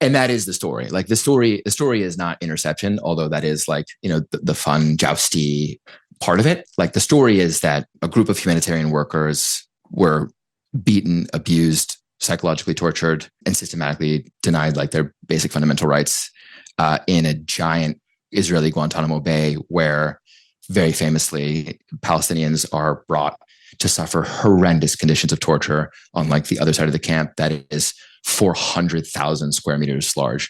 And that is the story. Like the story is not interception, although that is like, the fun jousty part of it. Like the story is that a group of humanitarian workers were beaten, abused, psychologically tortured, and systematically denied like their basic fundamental rights in a giant Israeli Guantanamo Bay, where very famously Palestinians are brought to suffer horrendous conditions of torture on like the other side of the camp that is 400,000 square meters large.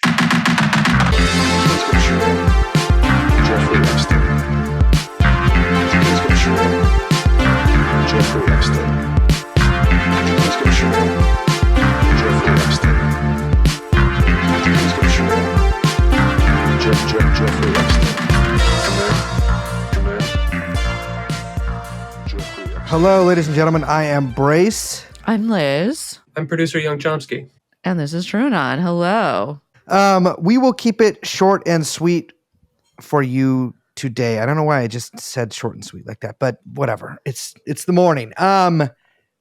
Hello, ladies and gentlemen. I am Brace. I'm Liz. I'm producer Young Chomsky. And this is TrueAnon. Hello. We will keep it short and sweet for you today. I don't know why I just said short and sweet like that, but whatever. It's the morning.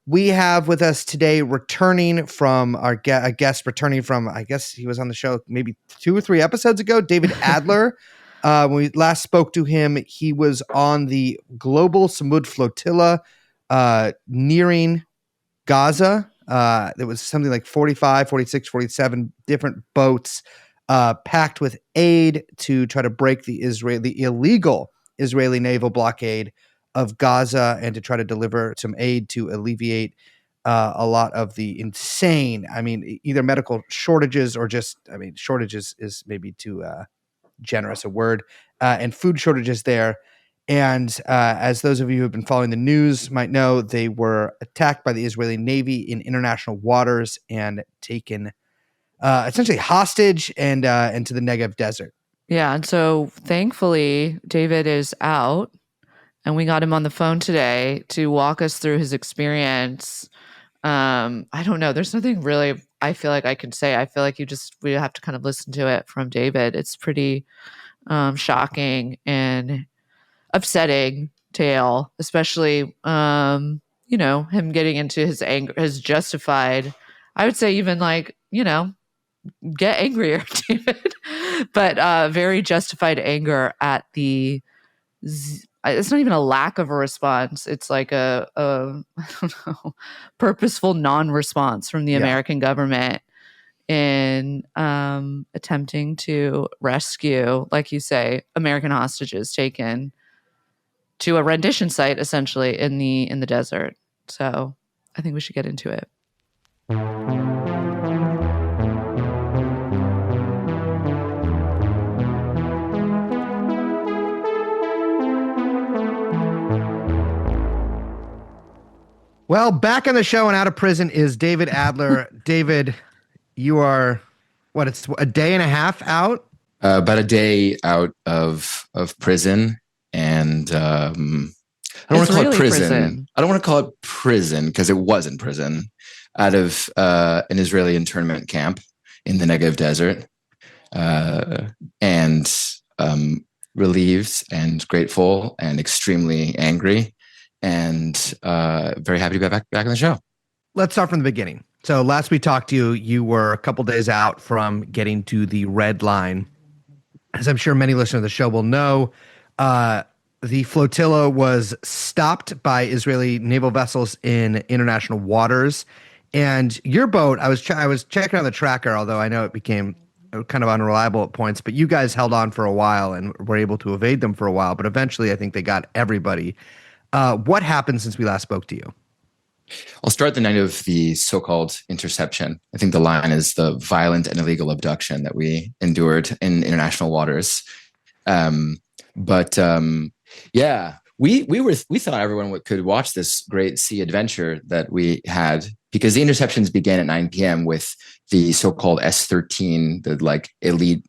We have with us today returning from a guest returning from, I guess he was on the show maybe 2 or 3 episodes ago, David Adler. When we last spoke to him, he was on the global Samud flotilla nearing Gaza. There was something like 45, 46, 47 different boats packed with aid to try to break the illegal Israeli naval blockade of Gaza and to try to deliver some aid to alleviate a lot of the insane, either medical shortages or just, shortages is maybe too generous a word, and food shortages there. And as those of you who have been following the news might know, they were attacked by the Israeli Navy in international waters and taken essentially hostage and into the Negev desert. Yeah, and so thankfully David is out, and we got him on the phone today to walk us through his experience. I don't know. There's nothing really I feel like I can say. I feel like we have to kind of listen to it from David. It's pretty shocking and upsetting tale, especially him getting into his anger, his justified, I would say even like, get angrier, David, but very justified anger at the it's not even a lack of a response. It's like a I don't know, purposeful non-response from the American government in attempting to rescue, like you say, American hostages taken to a rendition site, essentially in the desert. So I think we should get into it. Well, back on the show and out of prison is David Adler. David, you are, it's a day and a half out? About a day out of prison. And I don't want to call it prison. I don't want to call it prison because it wasn't prison. Out of an Israeli internment camp in the Negev desert. And relieved and grateful and extremely angry. And very happy to be back on the show. Let's start from the beginning. So last we talked to you, you were a couple days out from getting to the red line. As I'm sure many listeners of the show will know, the flotilla was stopped by Israeli naval vessels in international waters. And your boat, I was checking on the tracker, although I know it became kind of unreliable at points, but you guys held on for a while and were able to evade them for a while. But eventually, I think they got everybody. What happened since we last spoke to you? I'll start the night of the so-called interception. I think the line is the violent and illegal abduction that we endured in international waters. Yeah, we thought everyone could watch this great sea adventure that we had, because the interceptions began at 9 p.m. with the so-called S-13, the like elite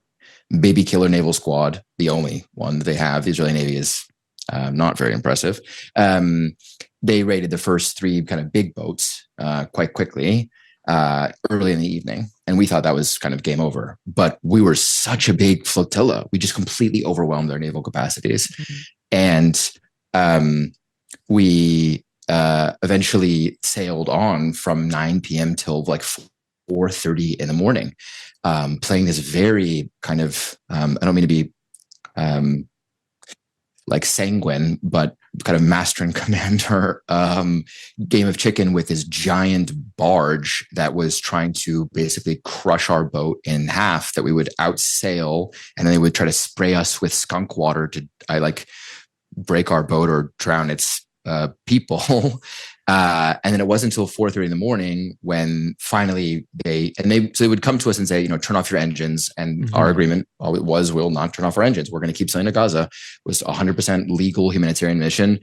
baby killer naval squad, the only one that they have. The Israeli Navy is not very impressive. They raided the first 3 kind of big boats quite quickly early in the evening. And we thought that was kind of game over. But we were such a big flotilla. We just completely overwhelmed their naval capacities. Mm-hmm. And we eventually sailed on from 9 p.m. till like 4:30 in the morning, playing this very kind of, I don't mean to be like sanguine, but kind of master and commander game of chicken with this giant barge that was trying to basically crush our boat in half, that we would outsail, and then they would try to spray us with skunk water to break our boat or drown its people. And then it wasn't until 4:30 in the morning when finally they would come to us and say, turn off your engines. And our agreement was, we'll not turn off our engines. We're going to keep sailing to Gaza. It was 100% legal humanitarian mission.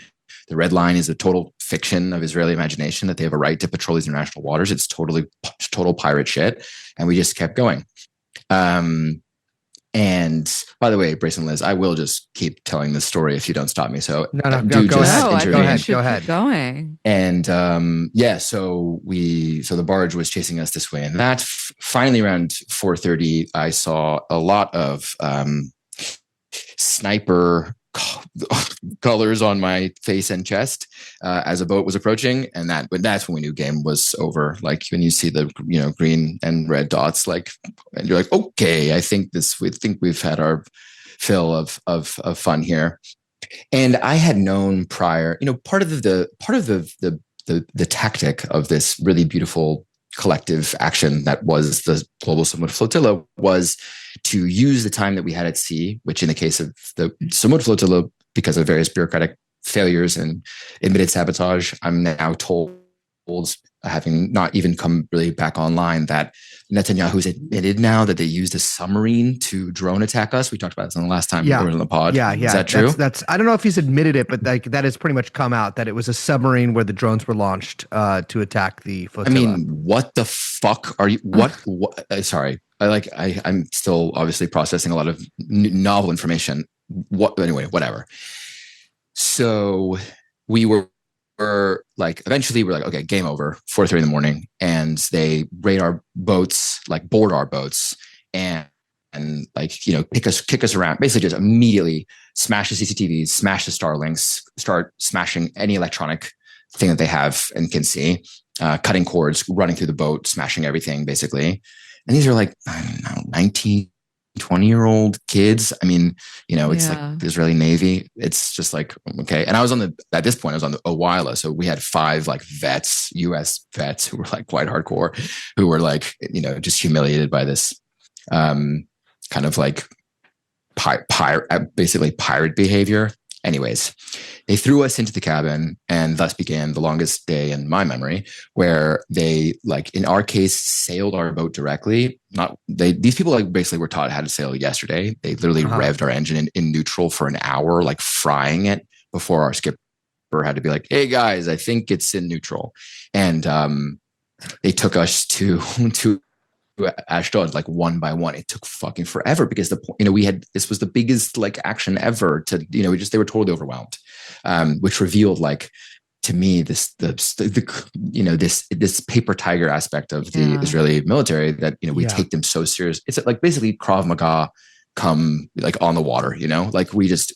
The red line is a total fiction of Israeli imagination that they have a right to patrol these international waters. It's total pirate shit. And we just kept going. And by the way, Brace and Liz, I will just keep telling this story if you don't stop me. So go ahead. Go ahead. Going. And so the barge was chasing us this way, and that finally around 4:30, I saw a lot of sniper colors on my face and chest as a boat was approaching, and that's when we knew game was over. Like when you see the green and red dots, like, and you're like, okay, I think we've had our fill of fun here. And I had known prior, part of the tactic of this really beautiful collective action that was the global Samud flotilla was to use the time that we had at sea, which in the case of the Samud flotilla, because of various bureaucratic failures and admitted sabotage, I'm now told, having not even come really back online, that Netanyahu's admitted now that they used a submarine to drone attack us. We talked about this on the last time we were in the pod. Yeah. Is that true? That's I don't know if he's admitted it, but that has pretty much come out that it was a submarine where the drones were launched to attack the flotilla. I mean, what the fuck are you? What? Sorry, I'm still obviously processing a lot of novel information. Anyway, whatever. So we were eventually we're like, okay, game over, 4:30 in the morning, and they raid our boats, board our boats, and kick us around, basically just immediately smash the CCTVs, smash the Starlinks, start smashing any electronic thing that they have and can see, cutting cords, running through the boat, smashing everything basically. And these are I don't know, 19, 20-year-old kids. I mean, it's like the Israeli Navy. It's just okay. And I was at this point, I was on the Owila. So we had 5 vets, US vets who were quite hardcore, who were just humiliated by this kind of basically pirate behavior. Anyways, they threw us into the cabin, and thus began the longest day in my memory, where they, in our case, sailed our boat directly. These people basically were taught how to sail yesterday. They literally revved our engine in neutral for an hour, frying it, before our skipper had to be like, "Hey guys, I think it's in neutral." And they took us to Ashdod one by one. It took fucking forever because this was the biggest action ever to they were totally overwhelmed, which revealed to me this paper tiger aspect of the Israeli military that we take them so serious. It's basically Krav Maga come on the water, we just.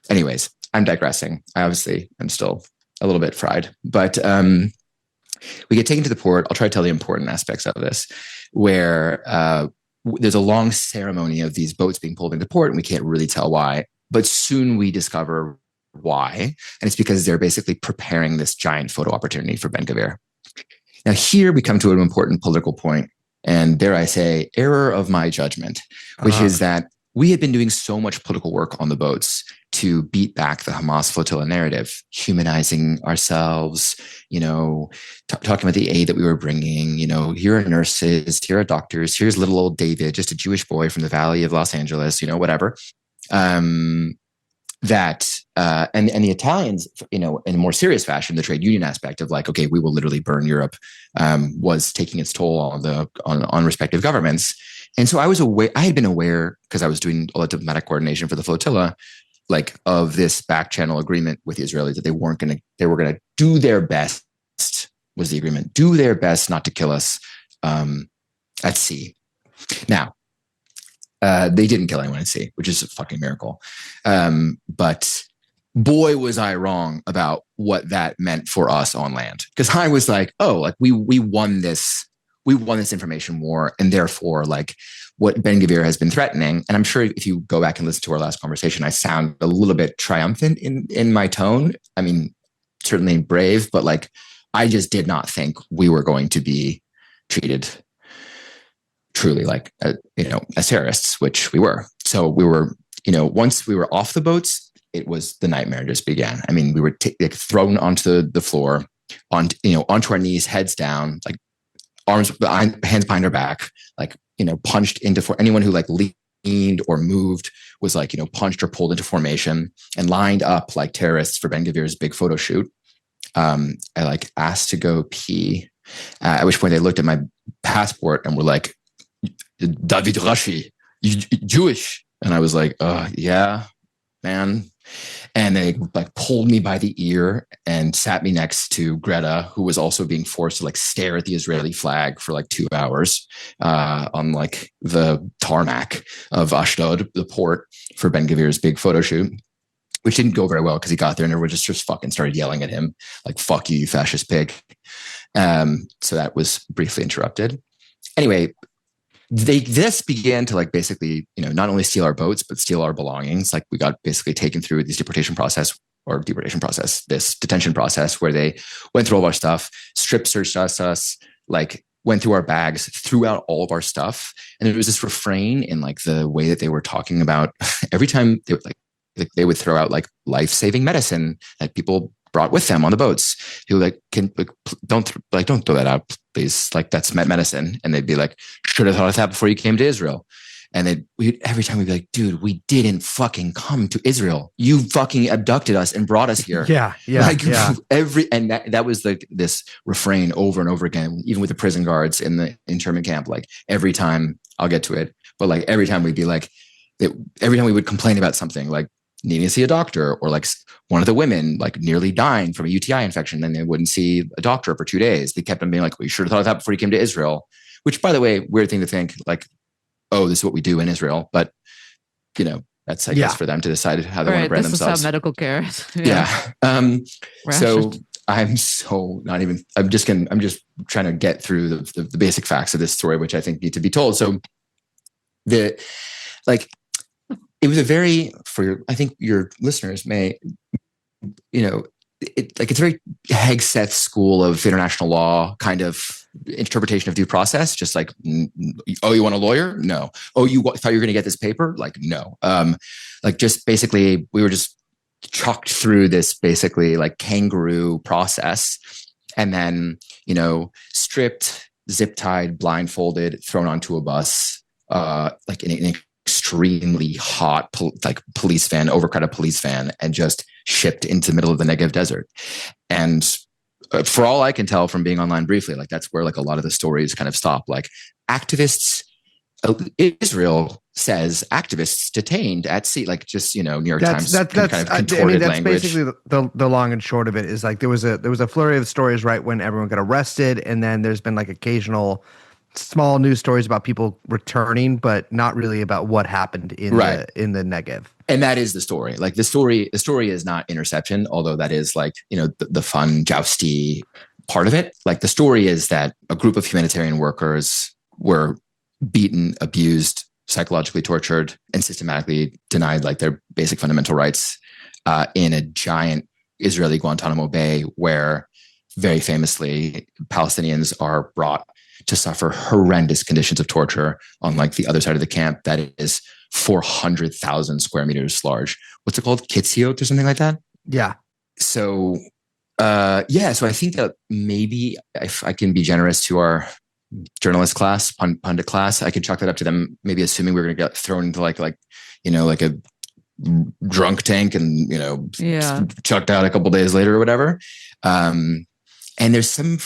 Anyways, I'm digressing. I obviously am still a little bit fried, but we get taken to the port. I'll try to tell the important aspects of this, where there's a long ceremony of these boats being pulled into port, and we can't really tell why. But soon we discover why, and it's because they're basically preparing this giant photo opportunity for Ben-Gvir. Now here we come to an important political point, and dare I say, error of my judgment, which is that we had been doing so much political work on the boats to beat back the Hamas flotilla narrative, humanizing ourselves, talking about the aid that we were bringing, here are nurses, here are doctors, here's little old David, just a Jewish boy from the Valley of Los Angeles, whatever. And the Italians, in a more serious fashion, the trade union aspect of okay, we will literally burn Europe, was taking its toll on respective governments. And so I had been aware, because I was doing all the diplomatic coordination for the flotilla, of this back channel agreement with the Israelis, that they were going to do their best, was the agreement, do their best not to kill us at sea. Now, they didn't kill anyone at sea, which is a fucking miracle. But boy, was I wrong about what that meant for us on land. Because I was we won this we won this information war, and therefore, like, what Ben-Gvir has been threatening. And I'm sure if you go back and listen to our last conversation, I sound a little bit triumphant in my tone. I mean, certainly brave, but like, I just did not think we were going to be treated truly like, as terrorists, which we were. So we were, once we were off the boats, it was the nightmare just began. I mean, we were thrown onto the floor, onto our knees, heads down, like hands behind our back, like, punched into anyone who like leaned or moved was like, punched or pulled into formation and lined up like terrorists for Ben-Gvir's big photo shoot. I like asked to go pee, at which point they looked at my passport and were like, David Rashi, you Jewish? And I was like, yeah, man. And they like pulled me by the ear and sat me next to Greta, who was also being forced to like stare at the Israeli flag for like 2 hours on like the tarmac of Ashdod, the port, for Ben-Gvir's big photo shoot, which didn't go very well because he got there and everyone just fucking started yelling at him like, fuck you, you fascist pig. So that was briefly interrupted. Anyway, this began to like basically, not only steal our boats, but steal our belongings. Like we got basically taken through this deportation process, this detention process where they went through all of our stuff, strip searched us, like went through our bags, threw out all of our stuff. And there was this refrain in like the way that they were talking about every time they would throw out like life-saving medicine that people brought with them on the boats. Who like, don't throw that out, please. Like that's medicine. And they'd be like, should have thought of that before you came to Israel. And every time we'd be like, dude, we didn't fucking come to Israel. You fucking abducted us and brought us here. Yeah. That was like this refrain over and over again, even with the prison guards in the internment camp. Like every time, I'll get to it, but like every time we'd be like, every time we would complain about something like needing to see a doctor, or like one of the women like nearly dying from a UTI infection, then they wouldn't see a doctor for 2 days. They kept on being like, well, you should have thought of that before you came to Israel, which, by the way, weird thing to think like, oh, this is what we do in Israel. But, that's, I guess, for them to decide how they want to brand themselves. This is how medical care is. Yeah. So I'm just trying to get through the basic facts of this story, which I think need to be told. So it was I think your listeners may, it's a very Hegseth school of international law kind of interpretation of due process. Just like, oh, you want a lawyer? No. Oh, you thought you were going to get this paper? Like, no. Just basically, we were just chalked through this basically like kangaroo process, and then, stripped, zip tied, blindfolded, thrown onto a bus, like in an extremely hot police van, overcrowded police van, and just shipped into the middle of the Negev desert. And for all I can tell from being online briefly, like that's where like a lot of the stories kind of stop. Like activists, Israel says activists detained at sea, like just, New York Times kind of contorted language. Basically the long and short of it is like there was a flurry of stories right when everyone got arrested, and then there's been like occasional small news stories about people returning, but not really about what happened in the Negev. And that is the story. Like the story is not interception, although that is like, the fun jousty part of it. Like the story is that a group of humanitarian workers were beaten, abused, psychologically tortured, and systematically denied like their basic fundamental rights in a giant Israeli Guantanamo Bay, where very famously Palestinians are brought to suffer horrendous conditions of torture on like the other side of the camp that is 400,000 square meters large. What's it called? Ktz'iot or something like that? Yeah. So, so I think that maybe if I can be generous to our journalist class, pundit class, I can chalk that up to them, maybe assuming we're going to get thrown into like a drunk tank and, chucked out a couple days later or whatever. And there's some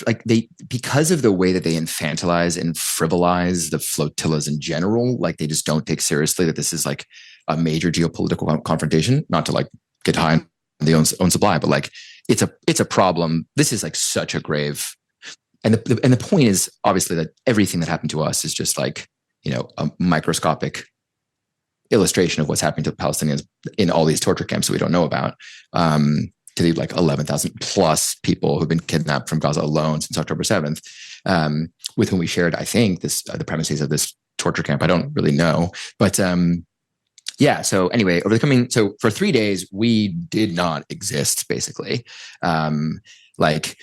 because of the way that they infantilize and frivolize the flotillas in general, like they just don't take seriously that this is like a major geopolitical confrontation. Not to like get high on the own supply, but like it's a problem. This is like such a grave, and the point is obviously that everything that happened to us is just like a microscopic illustration of what's happening to the Palestinians in all these torture camps that we don't know about. To the like 11,000 plus people who've been kidnapped from Gaza alone since October 7th. with whom we shared, I think, the premises of this torture camp. I don't really know, but yeah. So anyway, so for 3 days, we did not exist, basically. Like,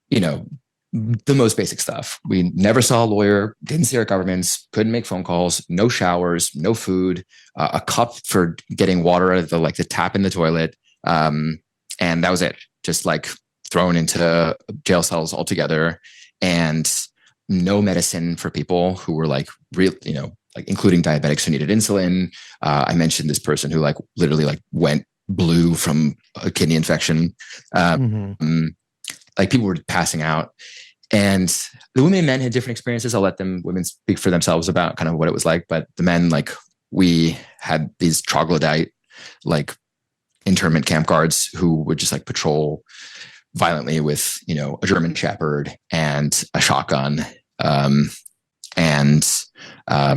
the most basic stuff. We never saw a lawyer, didn't see our governments, couldn't make phone calls, no showers, no food, a cup for getting water out of the tap in the toilet. And that was it. Just like thrown into jail cells altogether, and no medicine for people who were like real, including diabetics who needed insulin. I mentioned this person who literally went blue from a kidney infection. Like people were passing out, and the women and men had different experiences. I'll let women speak for themselves about kind of what it was like. But the men, we had these troglodyte, internment camp guards who would just patrol violently with, a German Shepherd and a shotgun, and a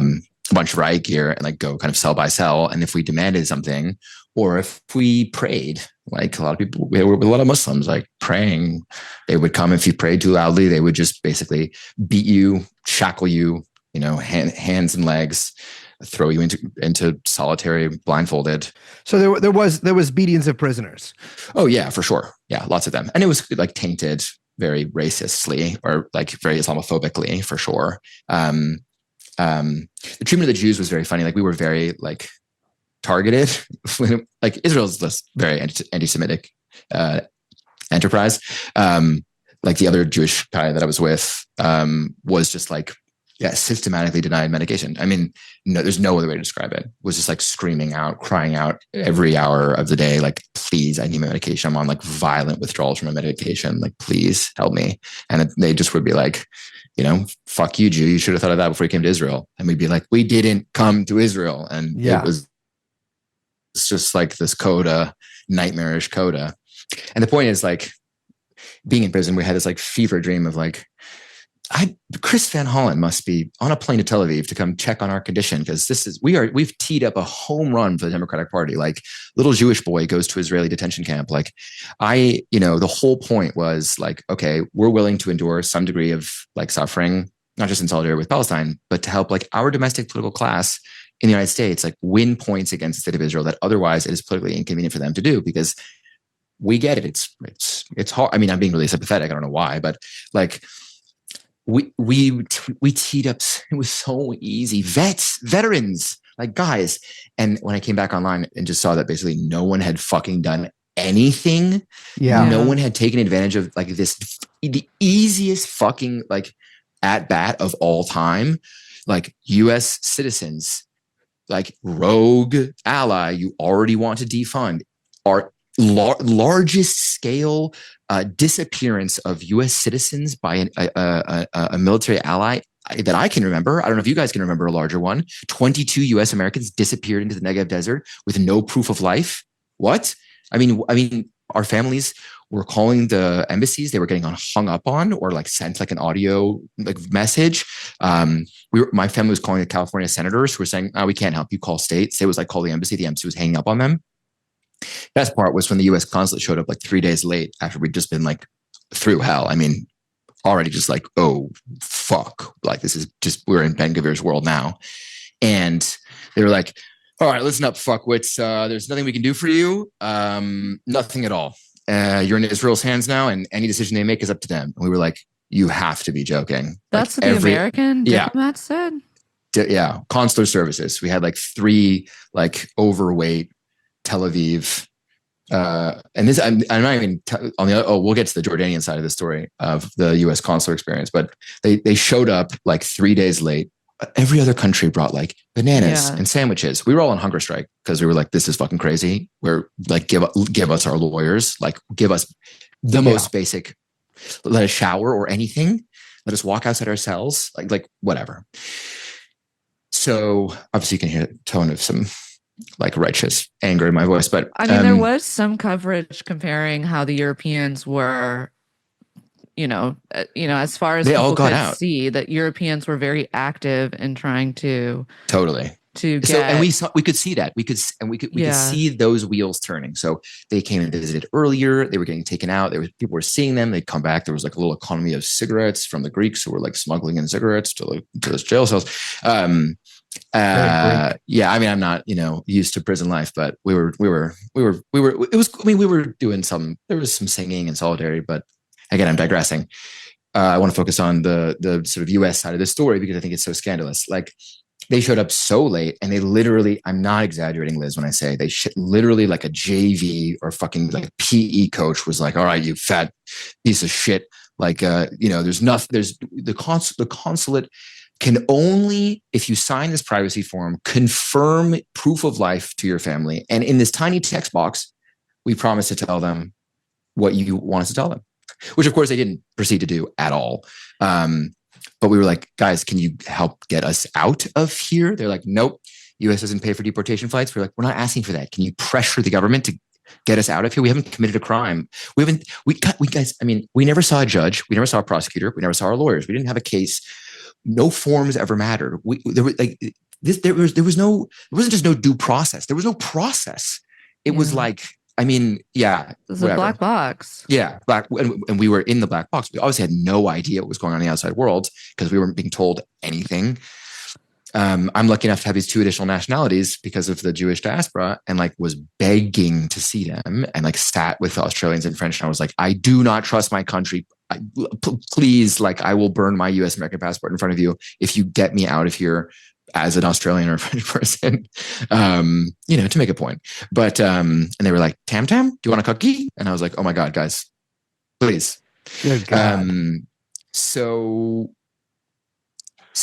bunch of riot gear, and go kind of cell by cell. And if we demanded something, or if we prayed, a lot of people, we were a lot of Muslims praying, they would come. If you prayed too loudly, they would just basically beat you, shackle you, hands and legs, throw you into solitary blindfolded. So there was beatings of prisoners. Oh yeah, for sure. Yeah, lots of them. And it was tainted very racistly, or very Islamophobically, for sure. The treatment of the Jews was very funny. We were very targeted. Israel's this very anti-Semitic enterprise. The other Jewish guy that I was with was just systematically denied medication. I mean, no, there's no other way to describe it. Was just screaming out, crying out every hour of the day, please, I need my medication. I'm on violent withdrawals from my medication. Please help me. And they just would be fuck you, Jew. You should have thought of that before you came to Israel. And we'd be we didn't come to Israel. And it was just this coda, nightmarish coda. And the point is being in prison, we had this fever dream of Chris Van Hollen must be on a plane to Tel Aviv to come check on our condition, because we've teed up a home run for the Democratic Party. Little Jewish boy goes to Israeli detention camp. The whole point was okay, we're willing to endure some degree of suffering, not just in solidarity with Palestine, but to help our domestic political class in the United States win points against the state of Israel that otherwise it is politically inconvenient for them to do, because we get it. It's hard. I mean, I'm being really sympathetic. I don't know why, but we teed up. It was so easy. Veterans, guys. And when I came back online and just saw that basically no one had fucking done anything. Yeah. No one had taken advantage of the easiest fucking at bat of all time. US citizens, rogue ally you already want to defund, are largest scale disappearance of U.S. citizens by a military ally that I can remember. I don't know if you guys can remember a larger one. 22 U.S. Americans disappeared into the Negev desert with no proof of life. What? I mean, our families were calling the embassies. They were getting hung up on, or sent an audio message. My family was calling the California senators who were saying, "Oh, we can't help you. Call state." It was call the embassy. The embassy was hanging up on them. Best part was when the U.S. consulate showed up 3 days late after we'd just been through hell. I mean, already just oh fuck, this is just, we're in Ben Gavir's world now. And they were all right, listen up, fuckwits. There's nothing we can do for you. Nothing at all. You're in Israel's hands now, and any decision they make is up to them. And we were you have to be joking. That's what the American diplomats said. Yeah, consular services. We had 3 overweight Tel Aviv, and this I'm not even on the. We'll get to the Jordanian side of the story of the U.S. consular experience, but they showed up 3 days late. Every other country brought bananas and sandwiches. We were all on hunger strike because we were this is fucking crazy. We're give us our lawyers, give us the most basic. Let us shower or anything. Let us walk outside our cells, whatever. So obviously you can hear the tone of some righteous anger in my voice, but I mean, there was some coverage comparing how the Europeans were, as far as they people all got could out. See that Europeans were very active in trying to totally to get. So, and we could see that we could see those wheels turning. So they came and visited earlier. They were getting taken out. People were seeing them. They'd come back. There was like a little economy of cigarettes from the Greeks who were like smuggling in cigarettes to those jail cells. Yeah, I mean, I'm not, used to prison life, but we were doing there was some singing and solidarity, but again, I'm digressing. I want to focus on the sort of US side of the story because I think it's so scandalous. Like, they showed up so late, and they literally, I'm not exaggerating, Liz, when I say they literally, like a JV or fucking like PE coach was like, all right, you fat piece of shit. Like, there's nothing, the consulate can only, if you sign this privacy form, confirm proof of life to your family. And in this tiny text box, we promise to tell them what you want us to tell them, which of course they didn't proceed to do at all. But we were like, guys, can you help get us out of here? They're like, nope, US doesn't pay for deportation flights. We're like, we're not asking for that. Can you pressure the government to get us out of here? We haven't committed a crime. We guys, I mean, we never saw a judge. We never saw a prosecutor. We never saw our lawyers. We didn't have a case. No forms ever mattered. There wasn't just no due process. There was no process. It was like, I mean, yeah. It was a black box. Yeah, and we were in the black box. We obviously had no idea what was going on in the outside world because we weren't being told anything. I'm lucky enough to have these 2 additional nationalities because of the Jewish diaspora, and like was begging to see them, and like sat with Australians and French. And I was like, I do not trust my country. Please, like, I will burn my US American passport in front of you if you get me out of here as an Australian or French person, to make a point. But, and they were like, Tam, do you want a cookie? And I was like, oh my God, guys, please. Good God. So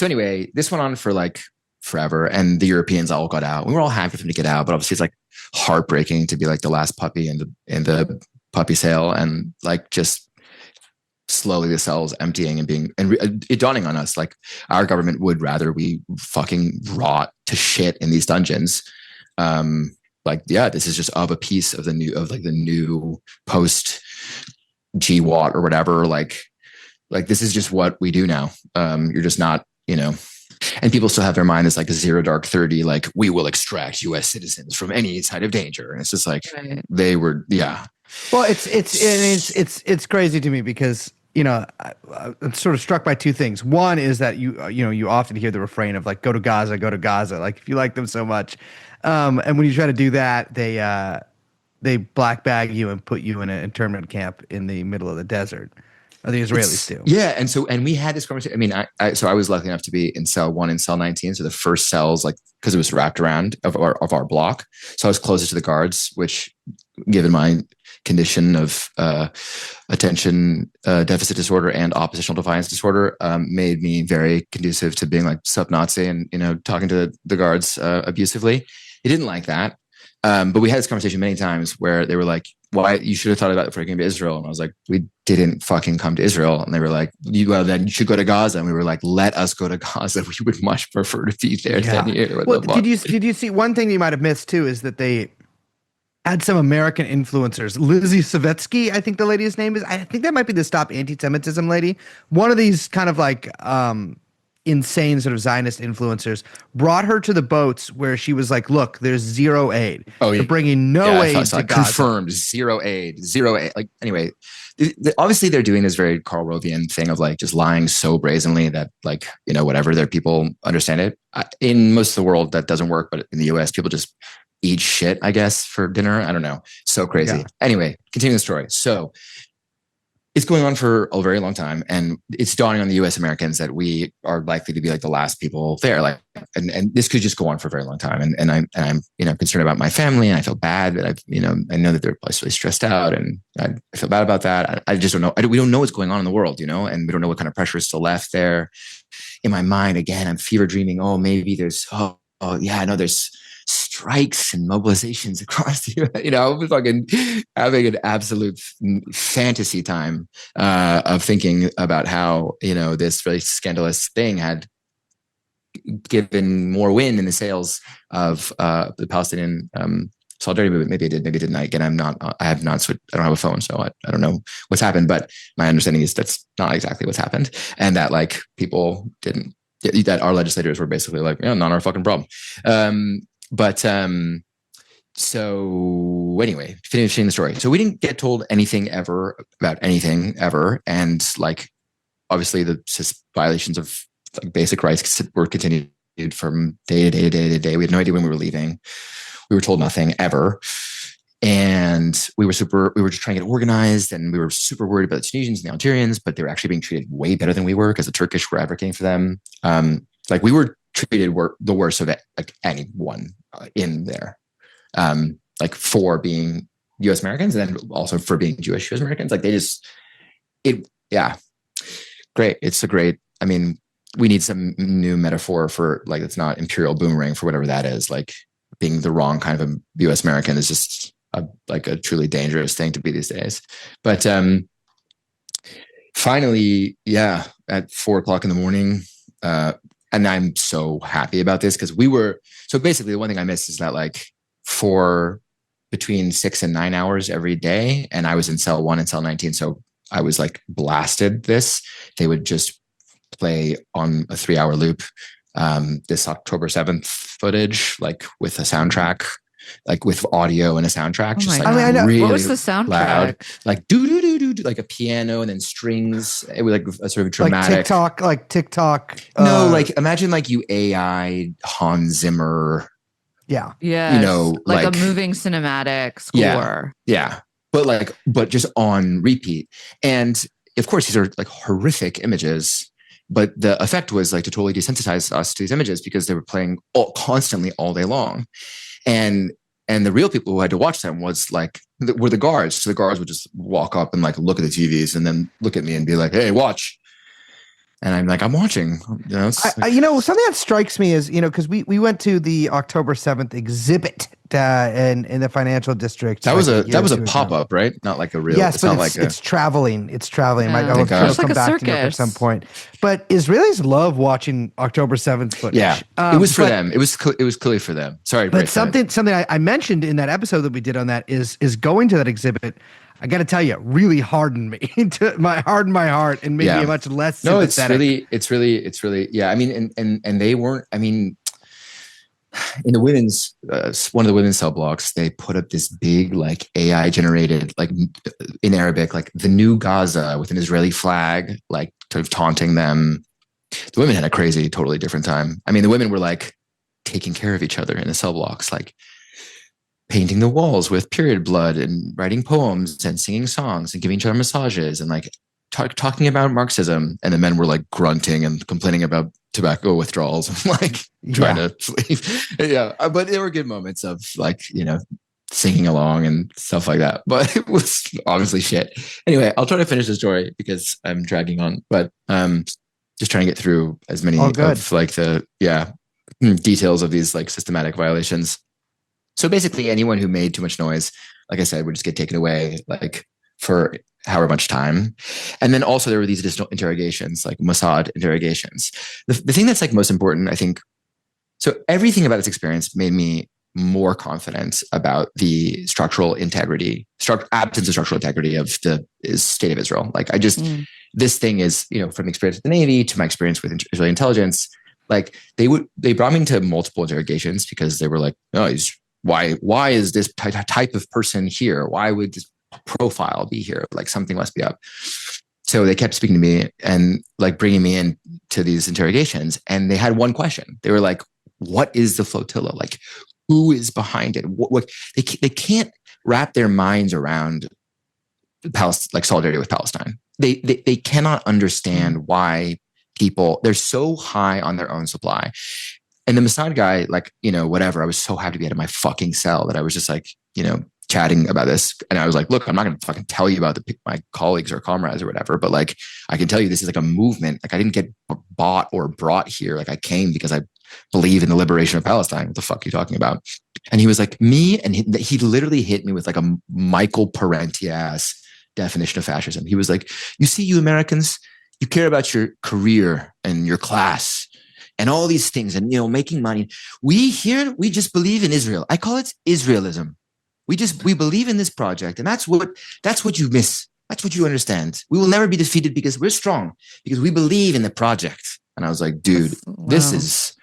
anyway, this went on for like forever, and the Europeans all got out. We were all happy for them to get out, but obviously it's like heartbreaking to be like the last puppy in the puppy sale, and like just slowly the cells emptying and it dawning on us like our government would rather we fucking rot to shit in these dungeons. This is just of a piece of the new post GWAT or whatever. Like this is just what we do now. You're just not, and people still have their mind as like a 0 dark 30, like we will extract US citizens from any side of danger. And it's just like they were, yeah. Well, it's crazy to me because, I'm sort of struck by 2 things. One is that you often hear the refrain of like, go to Gaza, like if you like them so much. And when you try to do that, they black bag you and put you in an internment camp in the middle of the desert. Or the Israelis do. Yeah. And we had this conversation. I mean, I was lucky enough to be in cell 1 and cell 19. So the first cells, like, because it was wrapped around of our block. So I was closest to the guards, which, given my condition of attention deficit disorder and oppositional defiance disorder, made me very conducive to being like sub-Nazi and, talking to the guards abusively. They didn't like that. But we had this conversation many times where they were like, why you should have thought about it before you came to Israel. And I was like, we didn't fucking come to Israel. And they were like, well, then you should go to Gaza. And we were like, let us go to Gaza. We would much prefer to be there than here. Well, did you see one thing you might have missed too, is that they had some American influencers. Lizzie Savetsky, I think the lady's name is. I think that might be the Stop Anti-Semitism lady. One of these kind of like insane sort of Zionist influencers brought her to the boats where she was like, look, there's zero aid. They're bringing no aid to Gaza. Confirmed, zero aid. Like, anyway, obviously they're doing this very Karl Rovian thing of like just lying so brazenly that like, whatever, their people understand it. In most of the world that doesn't work, but in the US, people just eat shit, I guess, for dinner. I don't know. So crazy. Yeah. Anyway, continuing the story. So it's going on for a very long time, and it's dawning on the US Americans that we are likely to be like the last people there. Like, and this could just go on for a very long time. And I'm concerned about my family, and I feel bad that I know that they're really stressed out, and I feel bad about that. I just don't know. We don't know what's going on in the world, and we don't know what kind of pressure is still left there. In my mind, again, I'm fever dreaming. Oh, maybe there's, there's strikes and mobilizations across the, fucking having an absolute fantasy time of thinking about how, this really scandalous thing had given more wind in the sails of the Palestinian solidarity movement. Maybe it did, maybe it didn't. Again, I don't have a phone, so I don't know what's happened, but my understanding is that's not exactly what's happened, and that like people didn't that our legislators were basically like, yeah, not our fucking problem. But so anyway, finishing the story. So we didn't get told anything ever about anything ever. And like, obviously the violations of like basic rights were continued from day to day to day to day. We had no idea when we were leaving. We were told nothing ever. And we were just trying to get organized, and we were super worried about the Tunisians and the Algerians, but they were actually being treated way better than we were because the Turkish were advocating for them. Like we were treated the worst of like anyone in there. Like for being US Americans and then also for being Jewish US Americans. Like great. It's a great, I mean, we need some new metaphor for like, it's not imperial boomerang for whatever that is. Like being the wrong kind of a US American is just like a truly dangerous thing to be these days. But finally, at 4:00 in the morning, and I'm so happy about this because so basically the one thing I missed is that like for between 6 and 9 hours every day, and I was in cell 1 and cell 19. So I was like blasted this. They would just play on a 3-hour loop this October 7th footage, like with a soundtrack, like with audio and a soundtrack. Just like I know. Really what was the soundtrack? Loud, like do like a piano and then strings. It was like a sort of dramatic. Like TikTok. No, like imagine like you AI Hans Zimmer. Yeah. Yeah. You know, like a moving cinematic score. Yeah. But just on repeat. And of course, these are like horrific images, but the effect was like to totally desensitize us to these images because they were playing constantly all day long. And the real people who had to watch them were the guards. So the guards would just walk up and like look at the TVs and then look at me and be like, "Hey, watch." And I'm like, I'm watching. You know, something that strikes me is, because we went to the October 7th exhibit in the financial district. That was a pop-up, right? Not like a real. Yes, it's but not it's traveling. It's traveling. Yeah. I'll It's come like a back to New York at circus. some point. But Israelis love watching October 7th footage. Yeah, it was for them. It was clearly for them. Sorry, but something I mentioned in that episode that we did on that is going to that exhibit. I got to tell you, really hardened me hardened my heart and made me a much less sympathetic. No, it's really. Yeah, I mean, and they weren't. I mean, in the women's one of the women's cell blocks, they put up this big like AI generated like in Arabic like the new Gaza with an Israeli flag, like sort of taunting them. The women had a crazy, totally different time. I mean, the women were like taking care of each other in the cell blocks, like painting the walls with period blood and writing poems and singing songs and giving each other massages and like talking about Marxism. And the men were like grunting and complaining about tobacco withdrawals and like trying to sleep. Yeah. But there were good moments of like, singing along and stuff like that. But it was obviously shit. Anyway, I'll try to finish the story because I'm dragging on, but just trying to get through as many of like the details of these like systematic violations. So basically anyone who made too much noise, like I said, would just get taken away like for however much time. And then also there were these additional interrogations, like Mossad interrogations. The thing that's like most important, I think, so everything about this experience made me more confident about the absence of structural integrity of the state of Israel. Like this thing is, from experience with the Navy to my experience with Israeli intelligence, like they brought me into multiple interrogations because they were like, oh, why is this type of person here? Why would this profile be here? Like something must be up. So they kept speaking to me and like bringing me in to these interrogations. And they had one question. They were like, what is the flotilla? Like, who is behind it? What they can't wrap their minds around like solidarity with Palestine. They cannot understand why they're so high on their own supply. And the Mossad guy, like, whatever, I was so happy to be out of my fucking cell that I was just like, chatting about this. And I was like, look, I'm not going to fucking tell you about my colleagues or comrades or whatever, but like, I can tell you this is like a movement. Like I didn't get bought or brought here. Like I came because I believe in the liberation of Palestine. What the fuck are you talking about? And he was like, me? And he literally hit me with like a Michael Parenti ass definition of fascism. He was like, you see, you Americans, you care about your career and your class and all these things and, making money. We just believe in Israel. I call it Israelism. We believe in this project. And that's what you miss. That's what you understand. We will never be defeated because we're strong, because we believe in the project. And I was like, dude, this is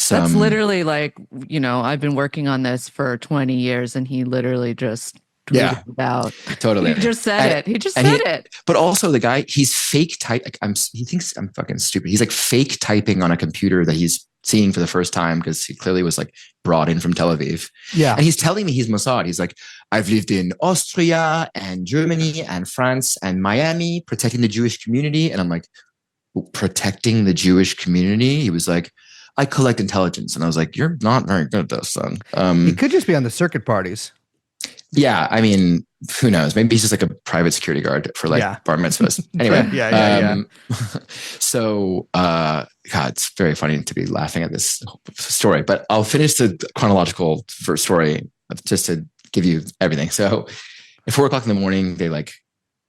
that's literally like, I've been working on this for 20 years and he literally just tweeted it out. Totally. He just said it. He just said it. But also the guy, he's fake type. Like he thinks I'm fucking stupid. He's like fake typing on a computer that he's seeing for the first time because he clearly was like brought in from Tel Aviv. Yeah. And he's telling me he's Mossad. He's like, I've lived in Austria and Germany and France and Miami protecting the Jewish community. And I'm like, protecting the Jewish community? He was like, I collect intelligence. And I was like, you're not very good at this, son. He could just be on the circuit parties. Yeah, I mean, who knows? Maybe he's just like a private security guard for like bar mitzvahs. Anyway, yeah. So, God, it's very funny to be laughing at this story. But I'll finish the chronological first story just to give you everything. So, at 4 o'clock in the morning, they like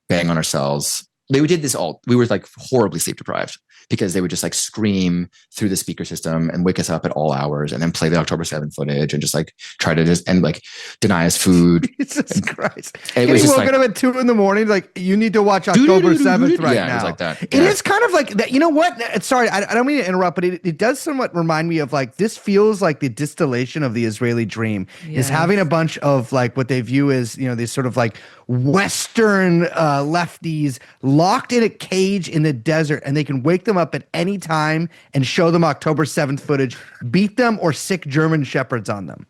bang on our cells. We did this all. We were like horribly sleep deprived because they would just like scream through the speaker system and wake us up at all hours and then play the October 7th footage and just like try to just and like deny us food. Jesus Christ. It was he just woke like, up at 2 a.m. like, you need to watch October 7th right now. It was like that. It is kind of like that. You know what? Sorry, I don't mean to interrupt, but it does somewhat remind me of like, this feels like the distillation of the Israeli dream is having a bunch of like what they view as, these sort of like Western lefties locked in a cage in the desert, and they can wake them up at any time and show them October 7th footage, beat them, or sick German shepherds on them.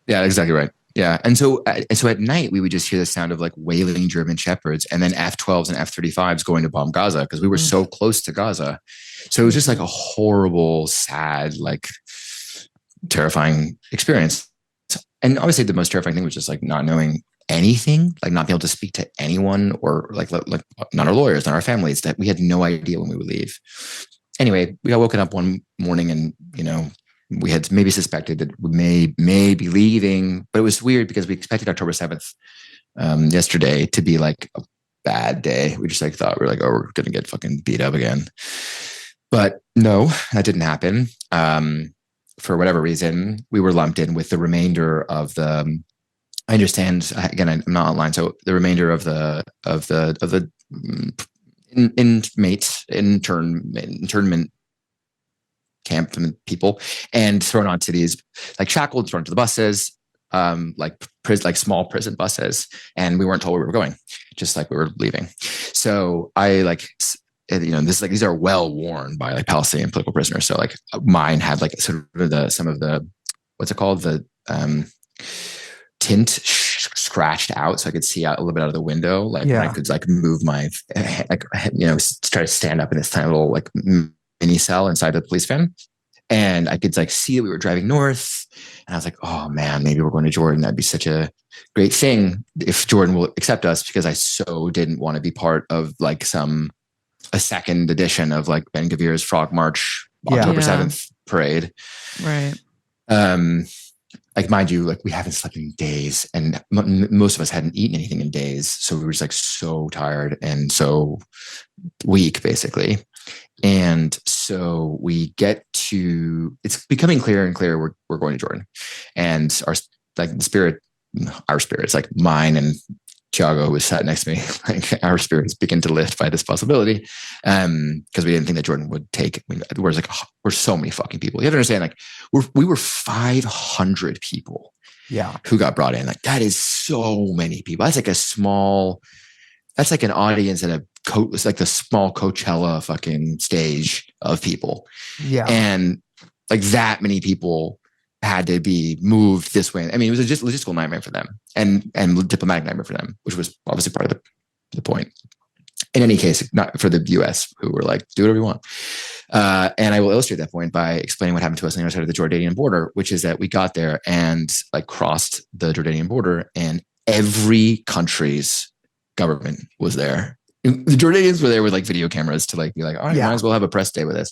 Yeah, exactly right. Yeah. And so at night, we would just hear the sound of like wailing German shepherds and then F-12s and F-35s going to bomb Gaza because we were so close to Gaza. So it was just like a horrible, sad, like terrifying experience. And obviously the most terrifying thing was just like not knowing anything, like not being able to speak to anyone or like not our lawyers, not our families, that we had no idea when we would leave. Anyway, we got woken up one morning and, we had maybe suspected that we may be leaving, but it was weird because we expected October 7th yesterday to be like a bad day. We just like thought we were like, oh, we're going to get fucking beat up again. But no, that didn't happen. For whatever reason, we were lumped in with the remainder of the, I understand, again, I'm not online. So the remainder of the internment camp people, and thrown onto these like shackled, thrown to the buses, like small prison buses, and we weren't told where we were going, just like we were leaving. So I like, this is like, these are well worn by like Palestinian political prisoners. So like mine had like sort of some of the what's it called, the tint scratched out, so I could see out a little bit out of the window, like when I could like move my try to stand up in this tiny little like mini cell inside the police van, and I could like see that we were driving north, and I was like, oh man, maybe we're going to Jordan. That'd be such a great thing if Jordan will accept us, because I so didn't want to be part of like a second edition of like Ben Gavir's Frog March October 7th parade. Right. Like, mind you, like we haven't slept in days, and most of us hadn't eaten anything in days. So we were just like so tired and so weak, basically. And so we get to, it's becoming clearer and clearer. We're going to Jordan, and our spirits, like mine and Thiago, who was sat next to me, like our spirits begin to lift by this possibility. Because we didn't think that Jordan would take, we're so many fucking people. You have to understand, like we were 500 people who got brought in. Like that is so many people. That's like an audience at it's like the small Coachella fucking stage of people. Yeah. And like that many people had to be moved this way. I mean, it was a just logistical nightmare for them and diplomatic nightmare for them, which was obviously part of the point. In any case, not for the US, who were like, do whatever you want. And I will illustrate that point by explaining what happened to us on the other side of the Jordanian border, which is that we got there and like crossed the Jordanian border, and every country's government was there. The Jordanians were there with like video cameras to like be like, all right, might as well have a press day with us.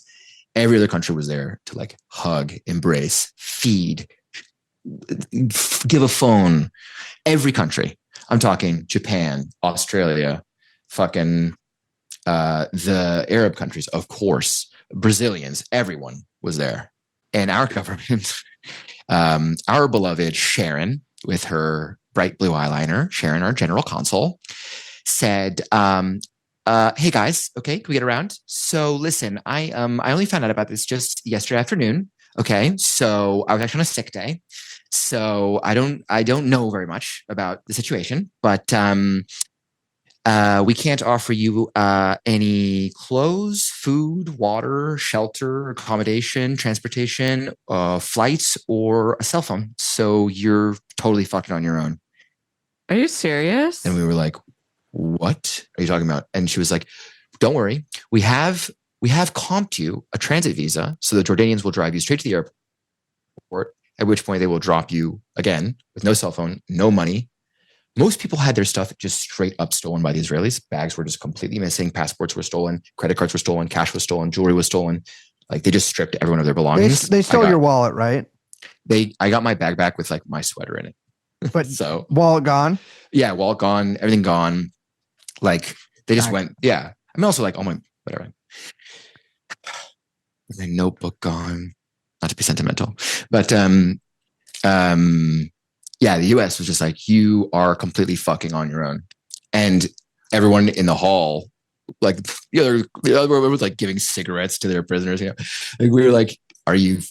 Every other country was there to like hug, embrace, feed, give a phone. Every country. I'm talking Japan, Australia, fucking the Arab countries, of course, Brazilians, everyone was there. And our government, our beloved Sharon, with her bright blue eyeliner, Sharon, our general consul, said, hey guys, okay, can we get around? So listen, I only found out about this just yesterday afternoon. Okay, so I was actually on a sick day, so I don't know very much about the situation, but we can't offer you any clothes, food, water, shelter, accommodation, transportation, flights, or a cell phone. So you're totally fucking on your own. Are you serious? And we were like, what are you talking about? And she was like, don't worry. We have comped you a transit visa. So the Jordanians will drive you straight to the airport, at which point they will drop you again with no cell phone, no money. Most people had their stuff just straight up stolen by the Israelis. Bags were just completely missing. Passports were stolen. Credit cards were stolen. Cash was stolen. Jewelry was stolen. Like they just stripped everyone of their belongings. They stole your wallet, right? I got my bag back with like my sweater in it. But so wallet gone? Yeah, wallet gone, everything gone. Like they just went, yeah. I mean, also like, oh my, whatever. My notebook gone. Not to be sentimental, but yeah, the US was just like, you are completely fucking on your own. And everyone in the hall, like the other was like giving cigarettes to their prisoners. Like we were like, are you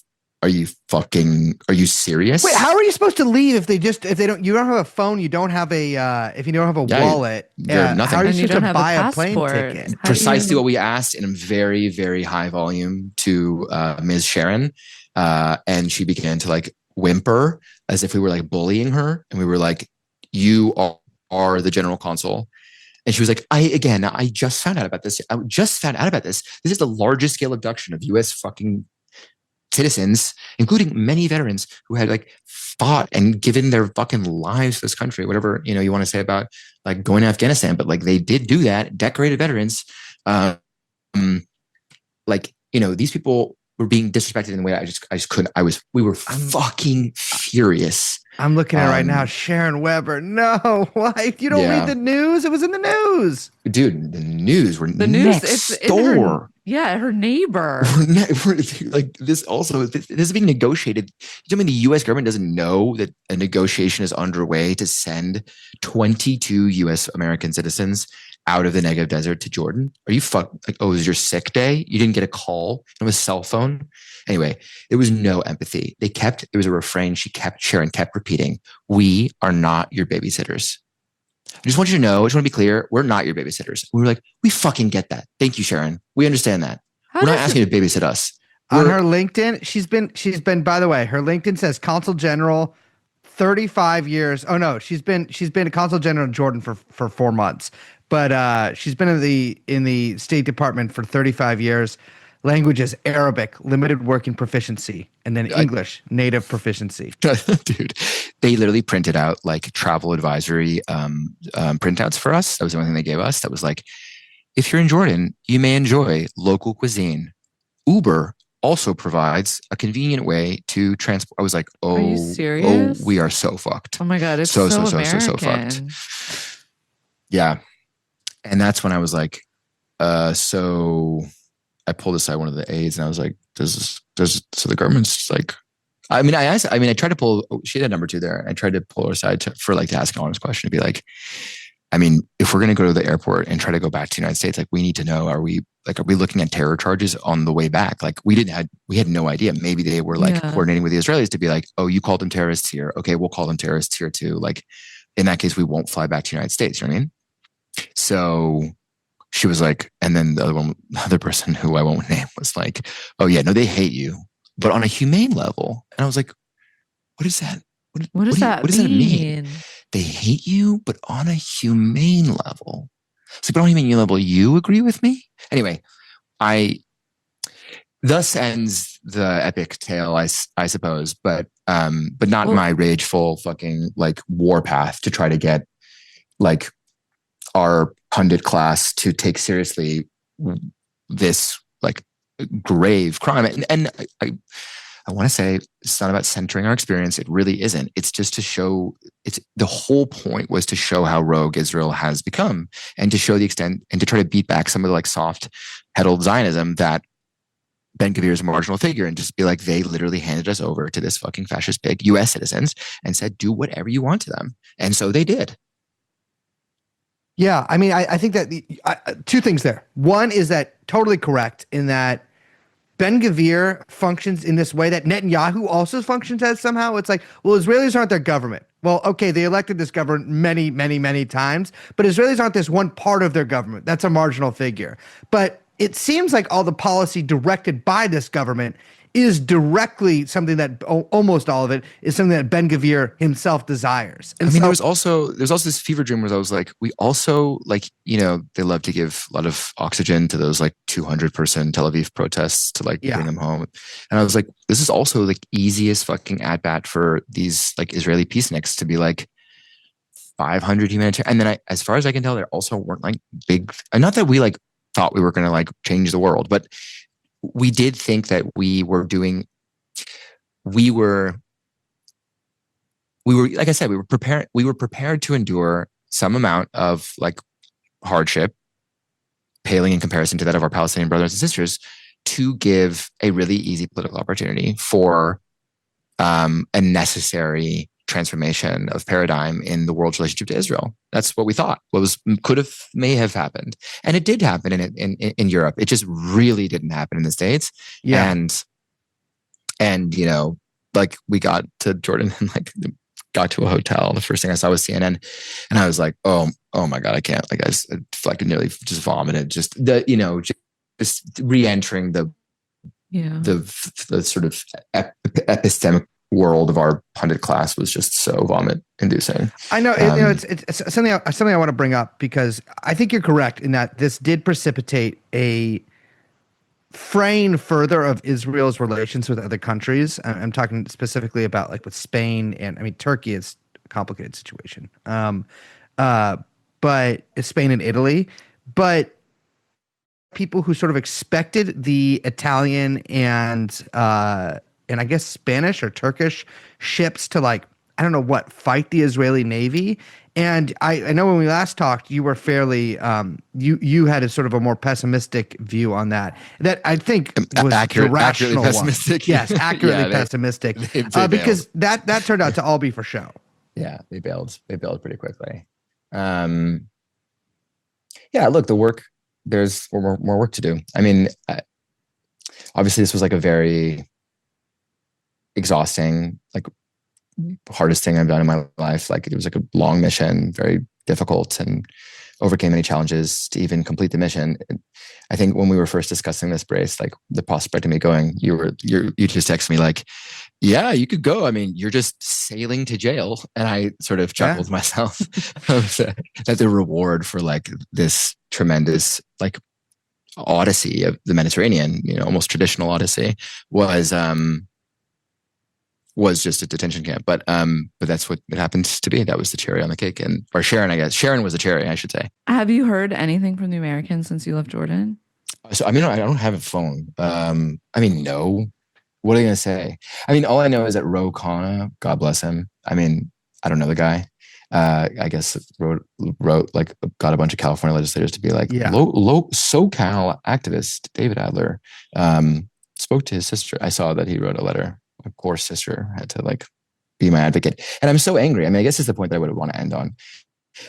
serious? Wait, how are you supposed to leave if you don't have a phone, you don't have if you don't have a wallet, nothing. How are you supposed to buy a plane passport. ticket? Precisely what we asked in a very, very high volume to Ms. Sharon. And she began to like whimper as if we were like bullying her. And we were like, you are the general consul. And she was like, I just found out about this. This is the largest scale abduction of US fucking citizens, including many veterans who had like fought and given their fucking lives to this country, whatever, you want to say about like going to Afghanistan, but like they did do that, decorated veterans. These people were being disrespected in a way I just couldn't. We were fucking furious. I'm looking at it right now. Sharon Weber. No, why? You don't read the news? It was in the news. Dude, the news. Next door. Her neighbor. Like this also, this is being negotiated. You tell me the US government doesn't know that a negotiation is underway to send 22 US American citizens out of the Negev desert to Jordan? Are you like, oh, it was your sick day? You didn't get a call from a cell phone? Anyway, there was no empathy. There was a refrain Sharon kept repeating. We are not your babysitters. I just want you to know, I just want to be clear, we're not your babysitters. We were like, we fucking get that. Thank you, Sharon. We understand that. We're not asking you to babysit us. On her LinkedIn, she's been, by the way, her LinkedIn says Consul General, 35 years. Oh no, she's been a Consul General in Jordan for 4 months. But she's been in the State Department for 35 years. Language is Arabic, limited working proficiency, and then English, native proficiency. Dude, they literally printed out like travel advisory printouts for us. That was the only thing they gave us. That was like, if you're in Jordan, you may enjoy local cuisine. Uber also provides a convenient way to transport. I was like, are you serious? We are so fucked. Oh my God, it's so fucked. Yeah. And that's when I was like, so I pulled aside one of the aides and I was like, so the government's like, I tried to pull, she had number 2 there. I tried to pull her aside to ask an honest question to be like, I mean, if we're going to go to the airport and try to go back to the United States, like we need to know, are we looking at terror charges on the way back? Like we had no idea. Maybe they were like coordinating with the Israelis to be like, oh, you called them terrorists here. Okay, we'll call them terrorists here too. Like in that case, we won't fly back to the United States. You know what I mean? So she was like, and then the other person who I won't name was like, oh yeah, no, they hate you, but on a humane level. And I was like, what is that? What does that mean? They hate you, but on a humane level. So, but on a humane level, you agree with me? Anyway, thus ends the epic tale, I suppose, but not my rageful fucking like warpath to try to get like our pundit class to take seriously this like grave crime. And I want to say it's not about centering our experience. It really isn't. It's just to show, the whole point was to show how rogue Israel has become and to show the extent and to try to beat back some of the like soft pedaled Zionism that Ben Gvir is a marginal figure and just be like, they literally handed us over to this fucking fascist pig, US citizens, and said, do whatever you want to them. And so they did. Yeah, I mean, I think that two things there. One is that totally correct in that Ben Gvir functions in this way that Netanyahu also functions as somehow. It's like, well, Israelis aren't their government. Well, okay, they elected this government many, many, many times, but Israelis aren't this one part of their government. That's a marginal figure. But it seems like all the policy directed by this government is directly something that almost all of it is something that Ben Gvir himself desires. And I mean, so, there's also this fever dream where I was like, we also like, they love to give a lot of oxygen to those like 200-person Tel Aviv protests to like bring them home. And I was like, this is also the easiest fucking at bat for these like Israeli peaceniks to be like 500 humanitarian. And then as far as I can tell, there also weren't like big, and not that we like thought we were going to like change the world, but we did think that we were like I said, we were prepared to endure some amount of like hardship, paling in comparison to that of our Palestinian brothers and sisters, to give a really easy political opportunity for a necessary transformation of paradigm in the world's relationship to Israel. That's what we thought. May have happened, and it did happen in Europe. It just really didn't happen in the States. yeah. And like we got to Jordan and like got to a hotel. The first thing I saw was CNN, and I was like, oh my god, I can't. Like I like nearly just vomited. Just just re-entering the sort of epistemic world of our pundit class was just so vomit inducing. I know, it's something I want to bring up because I think you're correct in that this did precipitate a fraying further of Israel's relations with other countries. I'm talking specifically about like with Spain and I mean Turkey is a complicated situation. But it's Spain and Italy, but people who sort of expected the Italian and I guess Spanish or Turkish ships to like, I don't know what, fight the Israeli Navy. And I know when we last talked, you were fairly, you had a sort of a more pessimistic view on that. That I think was accurately pessimistic. Yes, accurately pessimistic. Because that turned out to all be for show. Yeah, they bailed pretty quickly. Look, there's more work to do. I mean, obviously this was like a very exhausting, like hardest thing I've done in my life. Like it was like a long mission, very difficult, and overcame many challenges to even complete the mission. I think when we were first discussing this, Brace, like the prospect of me going, you just texted me like, yeah, you could go. I mean, you're just sailing to jail. And I sort of chuckled to myself that the reward for like this tremendous like odyssey of the Mediterranean, almost traditional odyssey, was just a detention camp. But that's what it happened to be. That was the cherry on the cake. Or Sharon, I guess. Sharon was the cherry, I should say. Have you heard anything from the Americans since you left Jordan? So, I mean, I don't have a phone. I mean, no. What are they going to say? I mean, all I know is that Ro Khanna, God bless him. I mean, I don't know the guy. I guess wrote like, got a bunch of California legislators to be like, SoCal activist David Adler spoke to his sister. I saw that he wrote a letter. My poor sister had to like be my advocate. And I'm so angry. I mean, I guess it's the point that I would want to end on.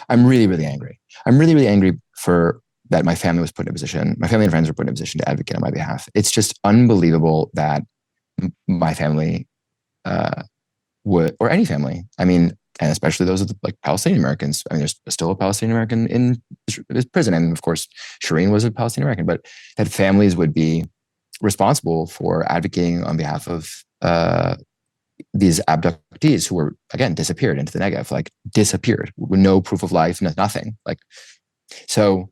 I'm really, really angry. I'm really, really angry for that my family was put in a position, my family and friends were put in a position to advocate on my behalf. It's just unbelievable that my family would, or any family, I mean, and especially those of the like Palestinian Americans. I mean, there's still a Palestinian American in prison. And of course, Shireen was a Palestinian American, but that families would be responsible for advocating on behalf of these abductees who were, again, disappeared into the Negev, like disappeared with no proof of life, nothing. Like, so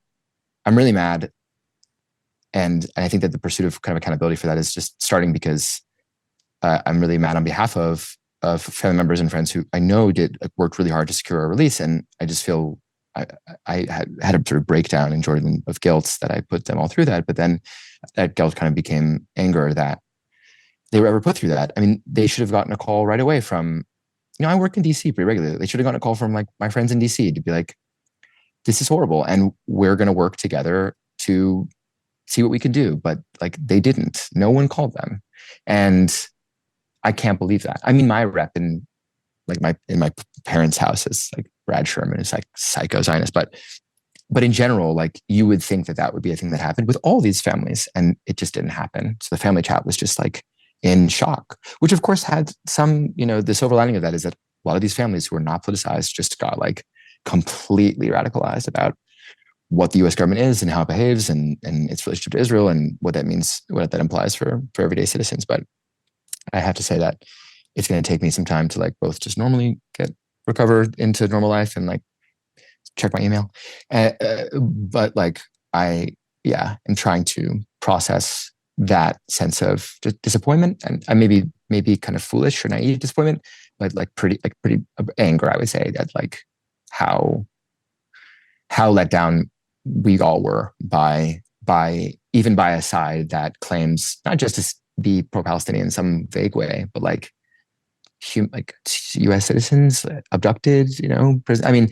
I'm really mad. And I think that the pursuit of kind of accountability for that is just starting because I'm really mad on behalf of family members and friends who I know worked really hard to secure a release. And I just feel I had a sort of breakdown in Jordan of guilt that I put them all through that. But then that guilt kind of became anger that they were ever put through that. I mean, they should have gotten a call right away from, I work in DC pretty regularly. They should have gotten a call from like my friends in DC to be like, this is horrible. And we're going to work together to see what we can do. But like they didn't, no one called them. And I can't believe that. I mean, my rep in my parents' house is like Brad Sherman is like psycho Zionist, but but in general, like you would think that that would be a thing that happened with all these families, and it just didn't happen. So the family chat was just like in shock, which of course had some, the silver lining of that is that a lot of these families who were not politicized just got like completely radicalized about what the US government is and how it behaves and its relationship to Israel and what that means, what that implies for everyday citizens. But I have to say that it's going to take me some time to like both just normally recover into normal life and like check my email. But like I am trying to process that sense of just disappointment and maybe kind of foolish or naive disappointment, but like pretty anger, I would say, that like how let down we all were by a side that claims not just to be pro-Palestinian in some vague way, but like U.S. citizens abducted, prison. I mean,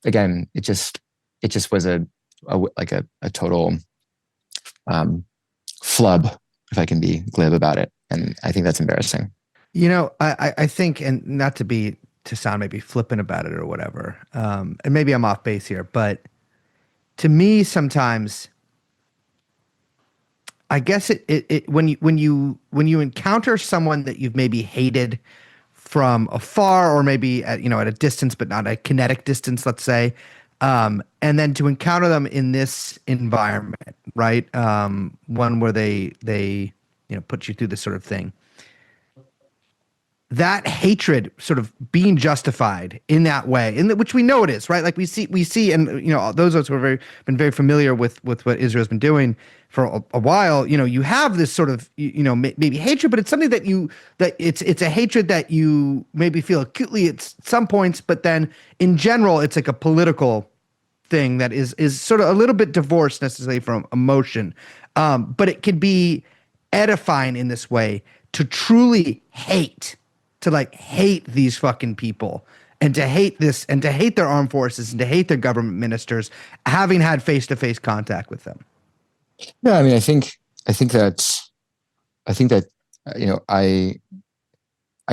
again, it just was a total flub, if I can be glib about it, and I think that's embarrassing. I think, and not to sound maybe flippant about it or whatever, and maybe I'm off base here, but to me, sometimes, I guess when you encounter someone that you've maybe hated from afar, or maybe at a distance, but not a kinetic distance, let's say, and then to encounter them in this environment, right? One where they put you through this sort of thing. That hatred sort of being justified in that way, which we know it is, right? Like we see, and those of us who have been very familiar with what Israel's been doing for a while, you have this sort of maybe hatred, but it's something that it's a hatred that you maybe feel acutely at some points, but then in general, it's like a political thing that is sort of a little bit divorced necessarily from emotion, but it can be edifying in this way to truly hate. To like hate these fucking people and to hate this and to hate their armed forces and to hate their government ministers, having had face-to-face contact with them. Yeah, I mean, I think that I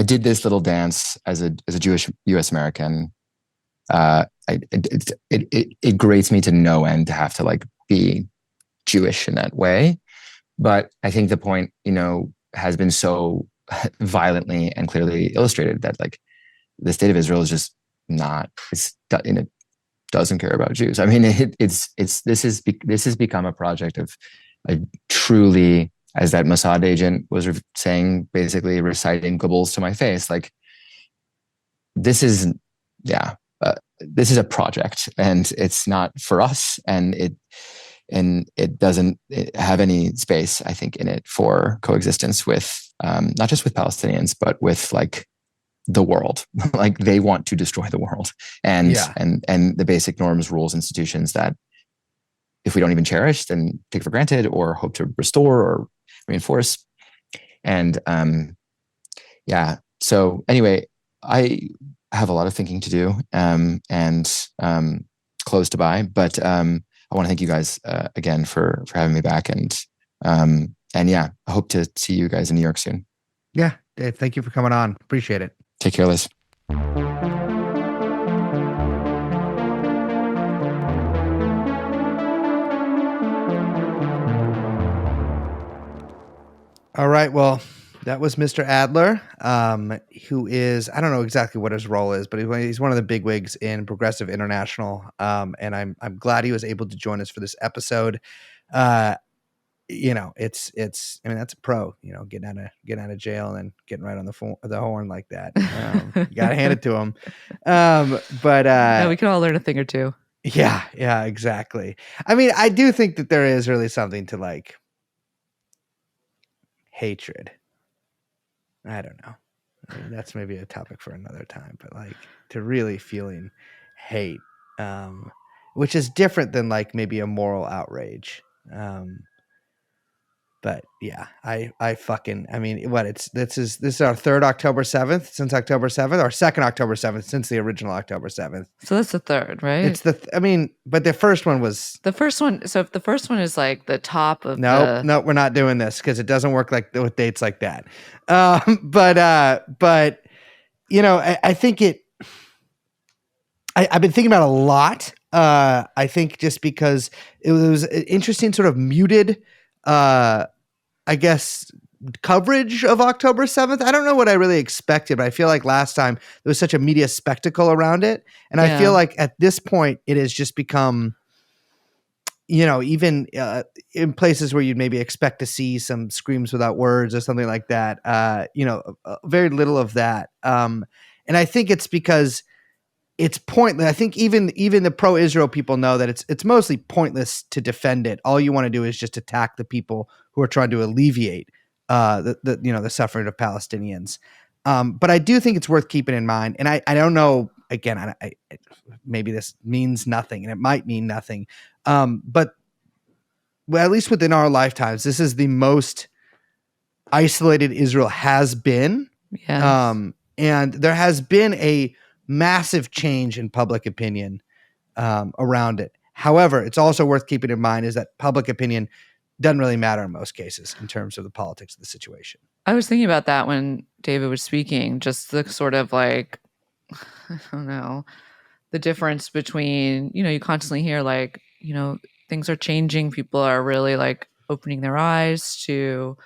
did this little dance as a Jewish U.S. American. It grates me to no end to have to like be Jewish in that way, but I think the point has been so violently and clearly illustrated that like the state of Israel is just not, it doesn't care about Jews. I mean, this has become a project of a truly, as that Mossad agent was saying, basically reciting Goebbels to my face. Like this is a project, and it's not for us, and it doesn't have any space, I think, in it for coexistence with not just with Palestinians, but with like the world. Like they want to destroy the world and the basic norms, rules, institutions that if we don't even cherish, then take for granted or hope to restore or reinforce. And so anyway, I have a lot of thinking to do and clothes to buy, but I want to thank you guys again for having me back, and I hope to see you guys in New York soon. Yeah, Dave, thank you for coming on. Appreciate it. Take care, Liz. All right, well, that was Mr. Adler, who is, I don't know exactly what his role is, but he's one of the bigwigs in Progressive International, and I'm glad he was able to join us for this episode. It's I mean, that's a pro, getting out of jail and getting right on the horn like that. You gotta hand it to him. But we can all learn a thing or two. Yeah, exactly. I mean, I do think that there is really something to like hatred. I don't know. I mean, that's maybe a topic for another time, but like to really feeling hate, which is different than like maybe a moral outrage. But yeah, I mean, this is our third October 7th since October 7th, or second October 7th since the original October 7th. So that's the third, right? It's but the first one was the first one. So if the first one is like the top of no, we're not doing this because it doesn't work like with dates like that. But I think I've been thinking about it a lot I think just because it was an interesting sort of muted, I guess, coverage of October 7th. I don't know what I really expected, but I feel like last time there was such a media spectacle around it. And I feel like at this point it has just become, even in places where you'd maybe expect to see some screams without words or something like that, very little of that. And I think it's because it's pointless. I think even the pro-Israel people know that it's mostly pointless to defend it. All you want to do is just attack the people who are trying to alleviate the suffering of Palestinians. But I do think it's worth keeping in mind. And I don't know. Again, I maybe this means nothing, and it might mean nothing. But at least within our lifetimes, this is the most isolated Israel has been. Yes. And there has been a massive change in public opinion around it. However, it's also worth keeping in mind is that public opinion doesn't really matter in most cases in terms of the politics of the situation. I was thinking about that when David was speaking, just the sort of like, I don't know, the difference between, you constantly hear like, things are changing. People are really like opening their eyes to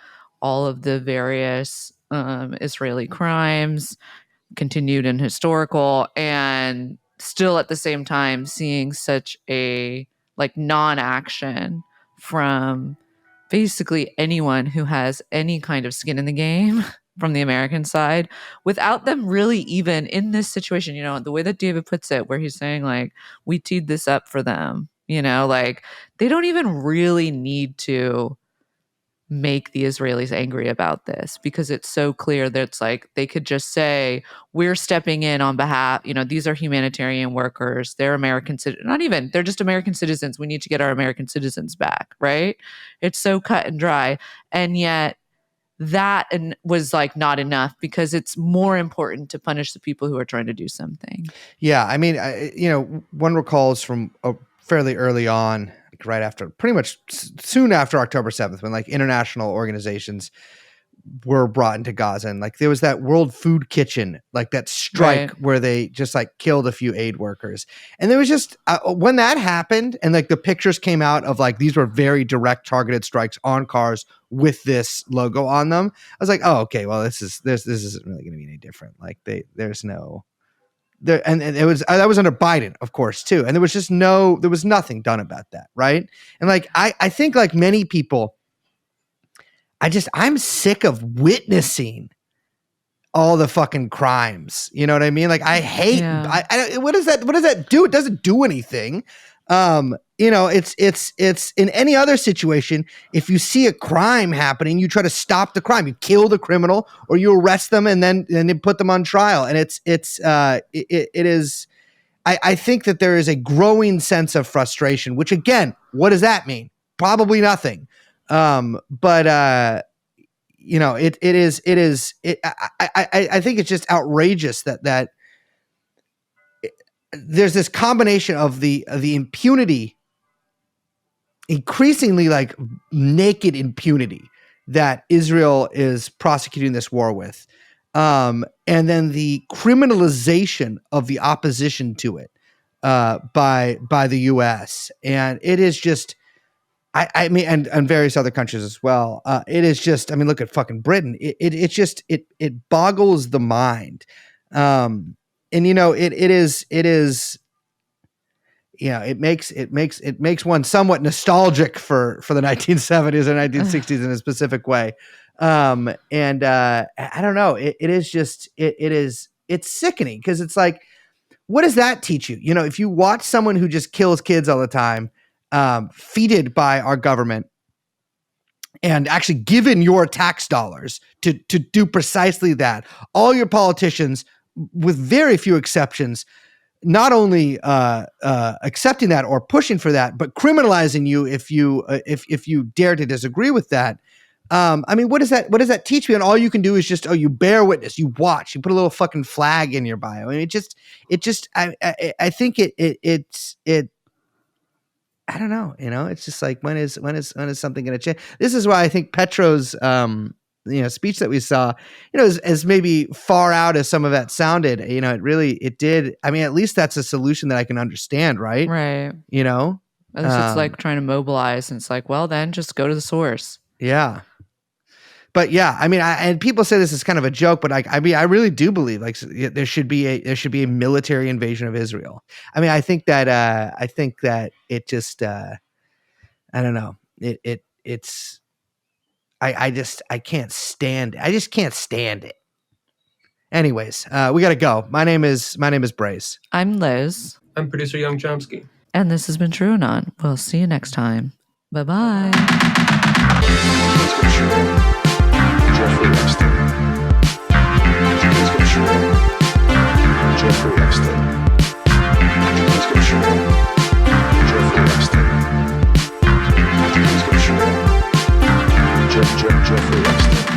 all of the various Israeli crimes, continued and historical, and still at the same time seeing such a like non-action from basically anyone who has any kind of skin in the game from the American side, without them really even in this situation, the way that David puts it, where he's saying like, we teed this up for them, like they don't even really need to make the Israelis angry about this, because it's so clear that it's like they could just say, we're stepping in on behalf, these are humanitarian workers, they're American citizens, not even, they're just American citizens, we need to get our American citizens back, right? It's so cut and dry. And yet that was like not enough, because it's more important to punish the people who are trying to do something. Yeah, I mean, one recalls from fairly early on, like right after, pretty much soon after October 7th, when like international organizations were brought into Gaza, and like there was that World Food Kitchen, like that strike where they just like killed a few aid workers. And there was just when that happened, and like the pictures came out of like these were very direct targeted strikes on cars with this logo on them. I was like, oh, okay, well this isn't really going to be any different. Like there's no there, and it was that was under Biden, of course, too. And there was nothing done about that, right? And like I think like many people, I'm sick of witnessing all the fucking crimes. You know what I mean? Like I hate, what does that do? It doesn't do anything. It's in any other situation. If you see a crime happening, you try to stop the crime. You kill the criminal or you arrest them and then put them on trial. And it is, I think that there is a growing sense of frustration, which again, what does that mean? Probably nothing. But I think it's just outrageous that there's this combination of the impunity, increasingly like naked impunity that Israel is prosecuting this war with. And then the criminalization of the opposition to it, by the US. And it is just, I mean, and various other countries as well. It is just, I mean, look at fucking Britain. It boggles the mind. And it is, it makes one somewhat nostalgic for the 1970s or 1960s in a specific way. I don't know. It's sickening, because it's like, what does that teach you? If you watch someone who just kills kids all the time, feeded by our government, and actually given your tax dollars to do precisely that, all your politicians, with very few exceptions, not only accepting that or pushing for that, but criminalizing you if you dare to disagree with that. I mean, what does that teach me? And all you can do is just, you bear witness, you watch, you put a little fucking flag in your bio. I mean, I think it's I don't know, it's just like, when is something going to change? This is why I think Petro's speech that we saw, as maybe far out as some of that sounded, it did. I mean, at least that's a solution that I can understand, right? Right. At least it's like trying to mobilize, and it's like, well, then just go to the source. Yeah. But yeah, I mean, and people say this is kind of a joke, but I really do believe like there should be a military invasion of Israel. I mean, I think that it just I don't know. It's I can't stand it. I just can't stand it. Anyways, we got to go. My name is Brace. I'm Liz. I'm producer Young Chomsky. And this has been TrueAnon. We'll see you next time. Bye-bye. Jeffrey Epstein. Jeffrey Epstein. Jeffrey Epstein.